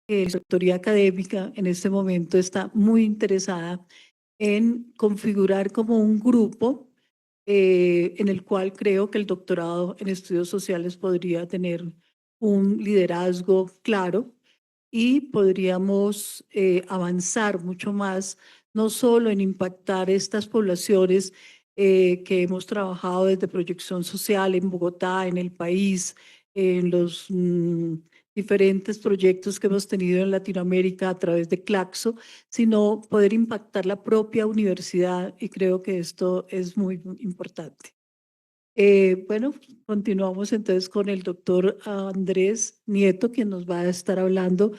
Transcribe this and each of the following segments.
la autoridad académica en este momento está muy interesada en configurar como un grupo en el cual creo que el doctorado en estudios sociales podría tener un liderazgo claro y podríamos avanzar mucho más, no solo en impactar estas poblaciones que hemos trabajado desde proyección social en Bogotá, en el país, en los diferentes proyectos que hemos tenido en Latinoamérica a través de Claxo, sino poder impactar la propia universidad, y creo que esto es muy importante. Bueno, continuamos entonces con el doctor Andrés Nieto, quien nos va a estar hablando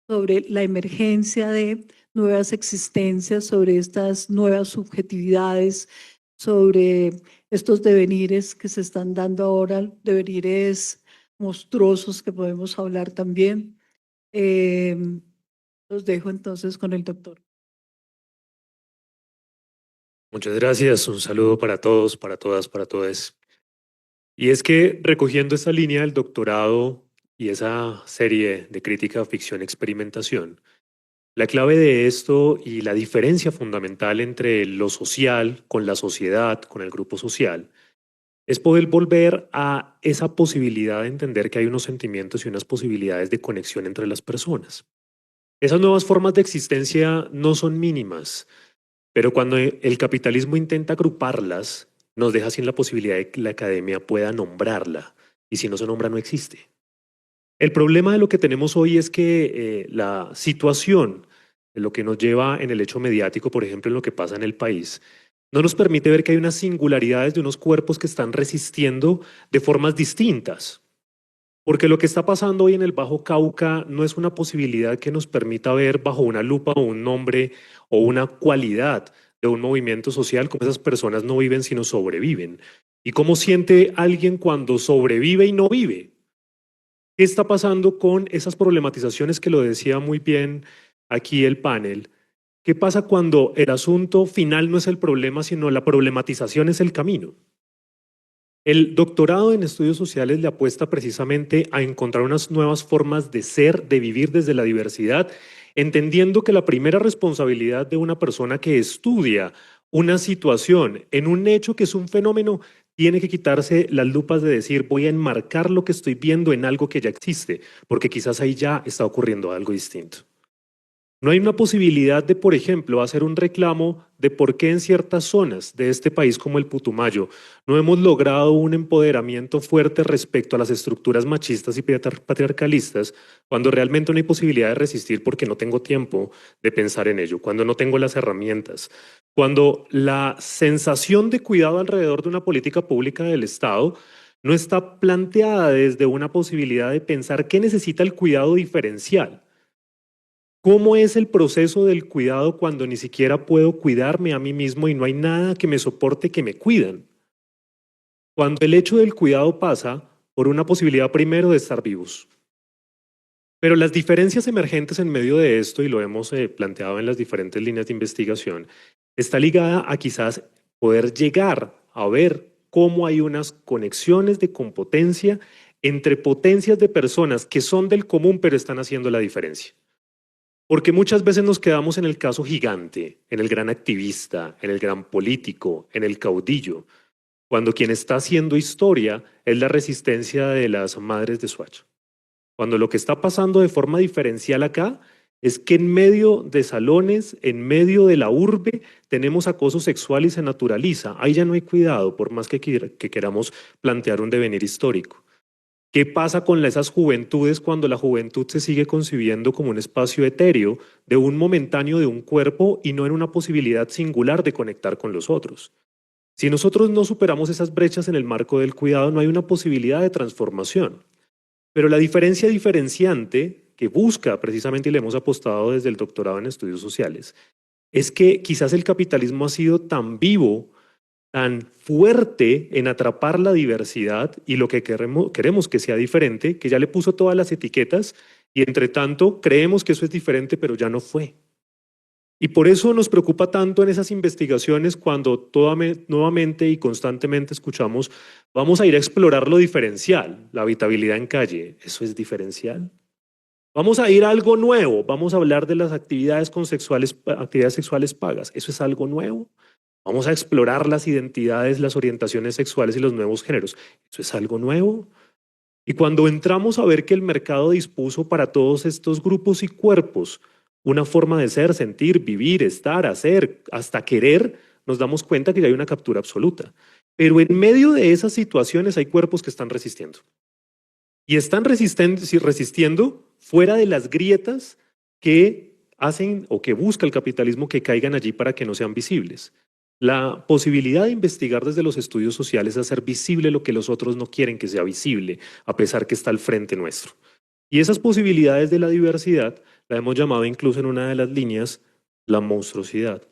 sobre la emergencia de nuevas existencias, sobre estas nuevas subjetividades, sobre estos devenires que se están dando ahora, devenires monstruosos que podemos hablar también. Eh, los dejo entonces con el doctor. Muchas gracias, un saludo para todos, para todas, para todos. Y es que recogiendo esta línea del doctorado y esa serie de crítica, ficción, experimentación, la clave de esto y la diferencia fundamental entre lo social, con la sociedad, con el grupo social, es poder volver a esa posibilidad de entender que hay unos sentimientos y unas posibilidades de conexión entre las personas. Esas nuevas formas de existencia no son mínimas, pero cuando el capitalismo intenta agruparlas, nos deja sin la posibilidad de que la academia pueda nombrarla. Y si no se nombra, no existe. El problema de lo que tenemos hoy es que la situación, lo que nos lleva en el hecho mediático, por ejemplo, en lo que pasa en el país, no nos permite ver que hay unas singularidades de unos cuerpos que están resistiendo de formas distintas. Porque lo que está pasando hoy en el Bajo Cauca no es una posibilidad que nos permita ver bajo una lupa o un nombre o una cualidad de un movimiento social como esas personas no viven sino sobreviven. ¿Y cómo siente alguien cuando sobrevive y no vive? ¿Qué está pasando con esas problematizaciones que lo decía muy bien aquí el panel? ¿Qué pasa cuando el asunto final no es el problema, sino la problematización es el camino? El doctorado en estudios sociales le apuesta precisamente a encontrar unas nuevas formas de ser, de vivir desde la diversidad, entendiendo que la primera responsabilidad de una persona que estudia una situación en un hecho que es un fenómeno tiene que quitarse las lupas de decir voy a enmarcar lo que estoy viendo en algo que ya existe, porque quizás ahí ya está ocurriendo algo distinto. No hay una posibilidad de, por ejemplo, hacer un reclamo de por qué en ciertas zonas de este país como el Putumayo no hemos logrado un empoderamiento fuerte respecto a las estructuras machistas y patriarcalistas, cuando realmente no hay posibilidad de resistir porque no tengo tiempo de pensar en ello, cuando no tengo las herramientas, cuando la sensación de cuidado alrededor de una política pública del Estado no está planteada desde una posibilidad de pensar qué necesita el cuidado diferencial. ¿Cómo es el proceso del cuidado cuando ni siquiera puedo cuidarme a mí mismo y no hay nada que me soporte que me cuidan? Cuando el hecho del cuidado pasa por una posibilidad primero de estar vivos. Pero las diferencias emergentes en medio de esto, y lo hemos planteado en las diferentes líneas de investigación, está ligada a quizás poder llegar a ver cómo hay unas conexiones de competencia entre potencias de personas que son del común pero están haciendo la diferencia. Porque muchas veces nos quedamos en el caso gigante, en el gran activista, en el gran político, en el caudillo, cuando quien está haciendo historia es la resistencia de las madres de Soacha. Cuando lo que está pasando de forma diferencial acá es que en medio de salones, en medio de la urbe, tenemos acoso sexual y se naturaliza. Ahí ya no hay cuidado, por más que queramos plantear un devenir histórico. ¿Qué pasa con esas juventudes cuando la juventud se sigue concibiendo como un espacio etéreo de un momentáneo de un cuerpo y no en una posibilidad singular de conectar con los otros? Si nosotros no superamos esas brechas en el marco del cuidado, no hay una posibilidad de transformación. Pero la diferencia diferenciante que busca precisamente y le hemos apostado desde el doctorado en estudios sociales es que quizás el capitalismo ha sido tan vivo, tan fuerte en atrapar la diversidad y lo que queremos que sea diferente, que ya le puso todas las etiquetas y entre tanto creemos que eso es diferente, pero ya no fue. Y por eso nos preocupa tanto en esas investigaciones cuando nuevamente y constantemente escuchamos, vamos a ir a explorar lo diferencial, la habitabilidad en calle. ¿Eso es diferencial? Vamos a ir a algo nuevo, vamos a hablar de las actividades actividades sexuales pagas. ¿Eso es algo nuevo? Vamos a explorar las identidades, las orientaciones sexuales y los nuevos géneros. ¿Eso es algo nuevo? Y cuando entramos a ver que el mercado dispuso para todos estos grupos y cuerpos una forma de ser, sentir, vivir, estar, hacer, hasta querer, nos damos cuenta que ya hay una captura absoluta. Pero en medio de esas situaciones hay cuerpos que están resistiendo. Y están resistiendo fuera de las grietas que hacen o que busca el capitalismo que caigan allí para que no sean visibles. La posibilidad de investigar desde los estudios sociales es hacer visible lo que los otros no quieren que sea visible, a pesar que está al frente nuestro. Y esas posibilidades de la diversidad la hemos llamado incluso en una de las líneas la monstruosidad.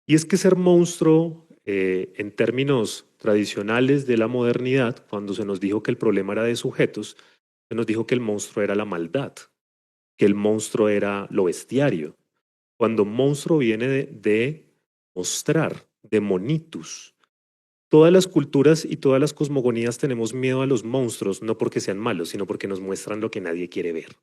Y es que ser monstruo, en términos tradicionales de la modernidad, cuando se nos dijo que el problema era de sujetos, se nos dijo que el monstruo era la maldad, que el monstruo era lo bestiario. Cuando monstruo viene de mostrar, de monitus. Todas las culturas y todas las cosmogonías tenemos miedo a los monstruos, no porque sean malos, sino porque nos muestran lo que nadie quiere ver,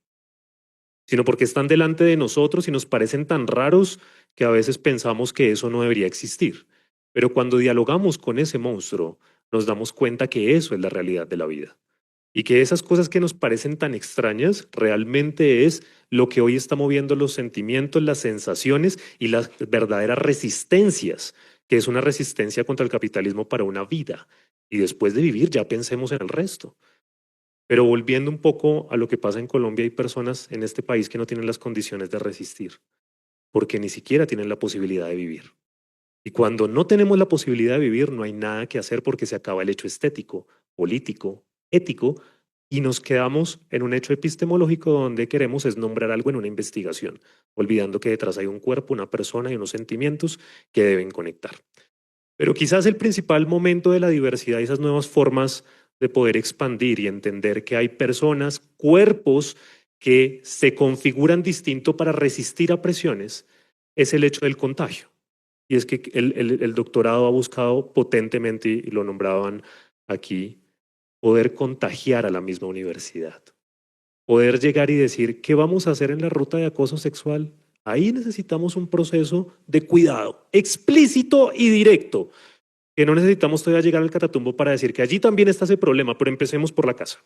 sino porque están delante de nosotros y nos parecen tan raros que a veces pensamos que eso no debería existir. Pero cuando dialogamos con ese monstruo, nos damos cuenta que eso es la realidad de la vida. Y que esas cosas que nos parecen tan extrañas realmente es lo que hoy está moviendo los sentimientos, las sensaciones y las verdaderas resistencias, que es una resistencia contra el capitalismo para una vida. Y después de vivir ya pensemos en el resto. Pero volviendo un poco a lo que pasa en Colombia, hay personas en este país que no tienen las condiciones de resistir, porque ni siquiera tienen la posibilidad de vivir. Y cuando no tenemos la posibilidad de vivir, no hay nada que hacer porque se acaba el hecho estético, político, ético, y nos quedamos en un hecho epistemológico donde queremos es nombrar algo en una investigación, olvidando que detrás hay un cuerpo, una persona y unos sentimientos que deben conectar. Pero quizás el principal momento de la diversidad y esas nuevas formas de poder expandir y entender que hay personas, cuerpos que se configuran distinto para resistir a presiones, es el hecho del contagio. Y es que el doctorado ha buscado potentemente, y lo nombraban aquí, poder contagiar a la misma universidad. Poder llegar y decir, ¿qué vamos a hacer en la ruta de acoso sexual? Ahí necesitamos un proceso de cuidado explícito y directo, que no necesitamos todavía llegar al Catatumbo para decir que allí también está ese problema, pero empecemos por la casa.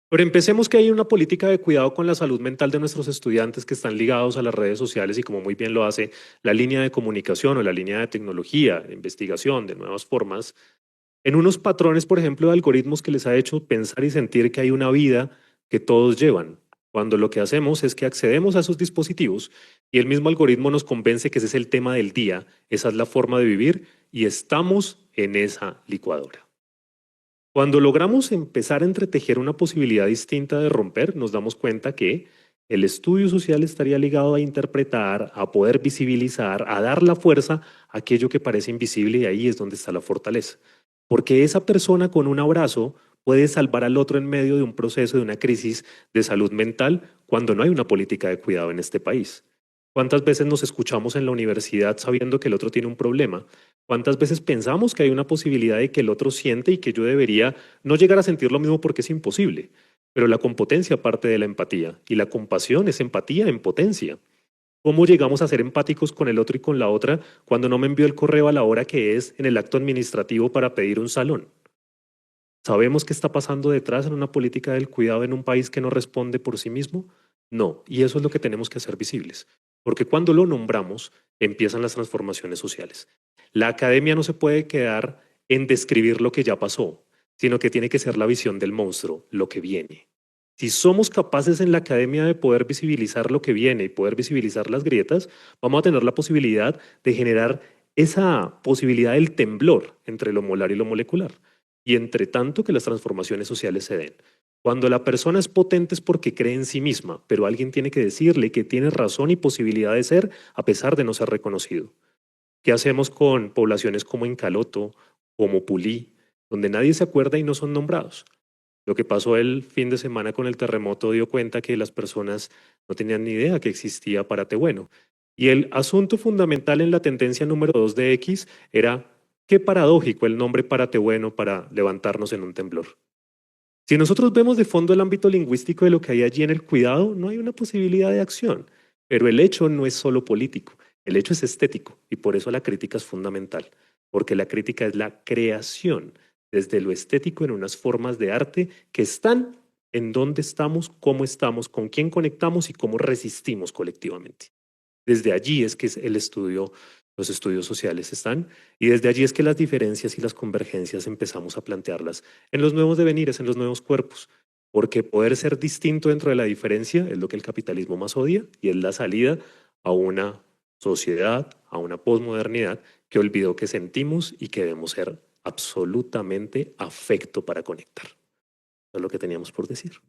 Pero empecemos que hay una política de cuidado con la salud mental de nuestros estudiantes que están ligados a las redes sociales y como muy bien lo hace la línea de comunicación o la línea de tecnología, de investigación, de nuevas formas, en unos patrones, por ejemplo, de algoritmos que les ha hecho pensar y sentir que hay una vida que todos llevan, cuando lo que hacemos es que accedemos a esos dispositivos y el mismo algoritmo nos convence que ese es el tema del día, esa es la forma de vivir y estamos en esa licuadora. Cuando logramos empezar a entretejer una posibilidad distinta de romper, nos damos cuenta que el estudio social estaría ligado a interpretar, a poder visibilizar, a dar la fuerza a aquello que parece invisible y ahí es donde está la fortaleza. Porque esa persona con un abrazo puede salvar al otro en medio de un proceso de una crisis de salud mental cuando no hay una política de cuidado en este país. ¿Cuántas veces nos escuchamos en la universidad sabiendo que el otro tiene un problema? ¿Cuántas veces pensamos que hay una posibilidad de que el otro siente y que yo debería no llegar a sentir lo mismo porque es imposible? Pero la competencia parte de la empatía y la compasión es empatía en potencia. ¿Cómo llegamos a ser empáticos con el otro y con la otra cuando no me envió el correo a la hora que es en el acto administrativo para pedir un salón? ¿Sabemos qué está pasando detrás en una política del cuidado en un país que no responde por sí mismo? No, y eso es lo que tenemos que hacer visibles, porque cuando lo nombramos empiezan las transformaciones sociales. La academia no se puede quedar en describir lo que ya pasó, sino que tiene que ser la visión del monstruo, lo que viene. Si somos capaces en la academia de poder visibilizar lo que viene y poder visibilizar las grietas, vamos a tener la posibilidad de generar esa posibilidad del temblor entre lo molar y lo molecular y entre tanto que las transformaciones sociales se den. Cuando la persona es potente es porque cree en sí misma, pero alguien tiene que decirle que tiene razón y posibilidad de ser a pesar de no ser reconocido. ¿Qué hacemos con poblaciones como Encaloto, como Pulí, donde nadie se acuerda y no son nombrados? Lo que pasó el fin de semana con el terremoto dio cuenta que las personas no tenían ni idea que existía Párate Bueno. Y el asunto fundamental en la tendencia número 2 de X era qué paradójico el nombre Párate Bueno para levantarnos en un temblor. Si nosotros vemos de fondo el ámbito lingüístico de lo que hay allí en el cuidado, no hay una posibilidad de acción. Pero el hecho no es solo político, el hecho es estético y por eso la crítica es fundamental, porque la crítica es la creación desde lo estético en unas formas de arte que están en dónde estamos, cómo estamos, con quién conectamos y cómo resistimos colectivamente. Desde allí es que es el estudio, los estudios sociales están, y desde allí es que las diferencias y las convergencias empezamos a plantearlas en los nuevos devenires, en los nuevos cuerpos, porque poder ser distinto dentro de la diferencia es lo que el capitalismo más odia y es la salida a una sociedad, a una posmodernidad que olvidó que sentimos y que debemos ser absolutamente afecto para conectar. Eso es lo que teníamos por decir.